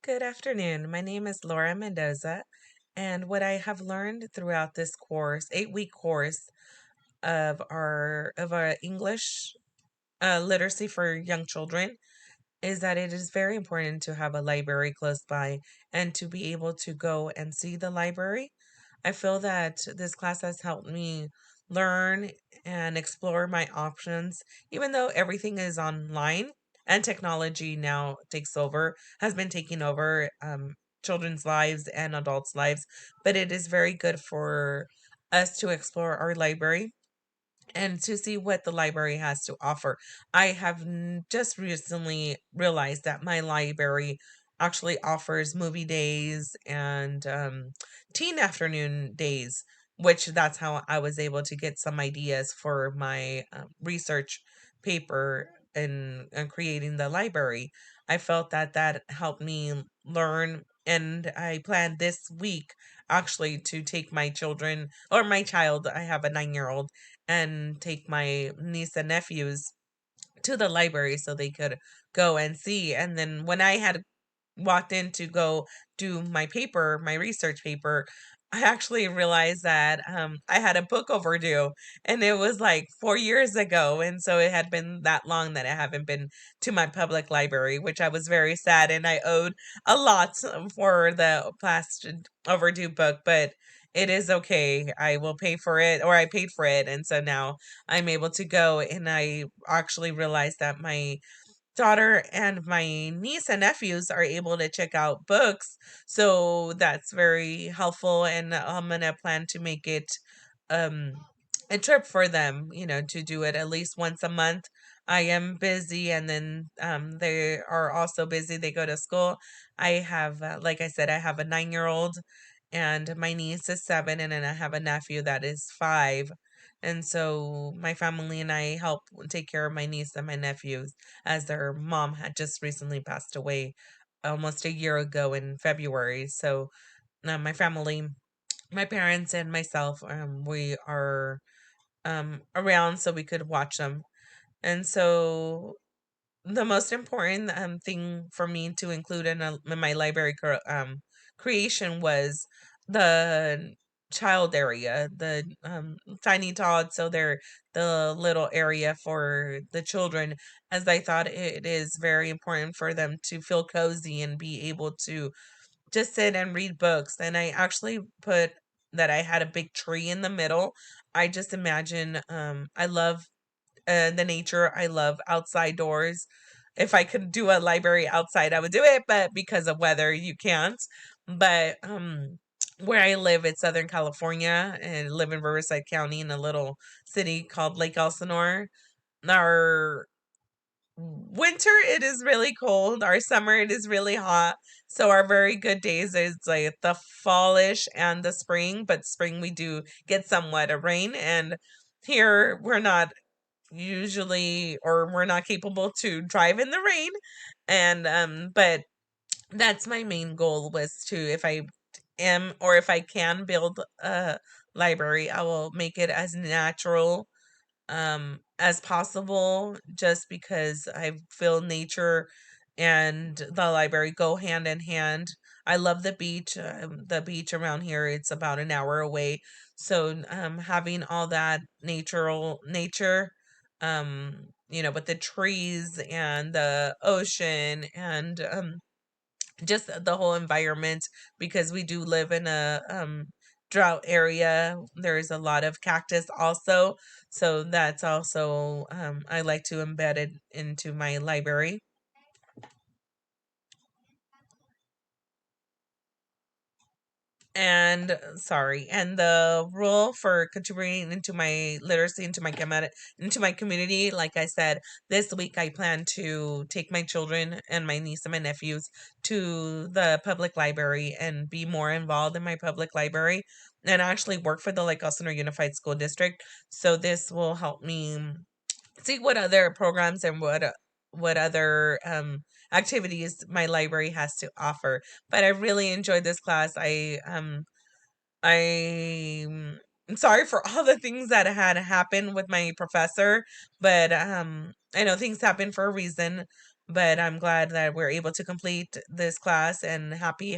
Good afternoon. My name is Laura Mendoza, and what I have learned throughout this course, 8-week course of our English literacy for young children, is that it is very important to have a library close by and to be able to go and see the library. I feel that this class has helped me learn and explore my options, even though everything is online and technology now has been taking over children's lives and adults' lives. But it is very good for us to explore our library and to see what the library has to offer. I have just recently realized that my library actually offers movie days and teen afternoon days, which that's how I was able to get some ideas for my research paper and creating the library. I felt that that helped me learn. And I planned this week actually to take my children or my child. I have a 9-year old and take my niece and nephews to the library so they could go and see. And then when I had walked in to go do my research paper, I actually realized that I had a book overdue, and it was like 4 years ago. And so it had been that long that I haven't been to my public library, which I was very sad. And I owed a lot for the past overdue book, but it is okay. I will pay for it, or I paid for it. And so now I'm able to go. And I actually realized that my daughter and my niece and nephews are able to check out books. So that's very helpful. And I'm going to plan to make it um, a trip for them, to do it at least once a month. I am busy, and then they are also busy. They go to school. I have, like I said, I have a 9-year old, and my niece is 7, and then I have a nephew that is 5. And so my family and I help take care of my niece and my nephews, as their mom had just recently passed away almost a year ago in February. So my family, my parents and myself, we are around so we could watch them. And so the most important thing for me to include in my library creation was the child area, the tiny tots. So they're the little area for the children, as I thought it is very important for them to feel cozy and be able to just sit and read books. And I actually put that I had a big tree in the middle. I just imagine, I love the nature. I love outside doors. If I could do a library outside, I would do it, but because of weather, you can't. But where I live, it's Southern California, and I live in Riverside County in a little city called Lake Elsinore. Our winter, it is really cold. Our summer, it is really hot. So our very good days is like the fallish and the spring, but spring we do get somewhat of rain. And here we're not usually, or we're not capable to drive in the rain. And but that's my main goal, was to, if I am, or if I can build a library, I will make it as natural as possible, just because I feel nature and the library go hand in hand. I love the beach. The beach around here, it's about an hour away. So having all that natural nature, with the trees and the ocean and just the whole environment, because we do live in a drought area. There's a lot of cactus also, so that's also, I like to embed it into my library. And sorry, and the rule for contributing into my literacy, into my community, like I said, this week I plan to take my children and my niece and my nephews to the public library and be more involved in my public library, and actually work for the Lake Elsinore Unified School District. So this will help me see what other programs and what other activities my library has to offer. But I really enjoyed this class. I'm sorry for all the things that had happened with my professor, but I know things happen for a reason. But I'm glad that we're able to complete this class, and happy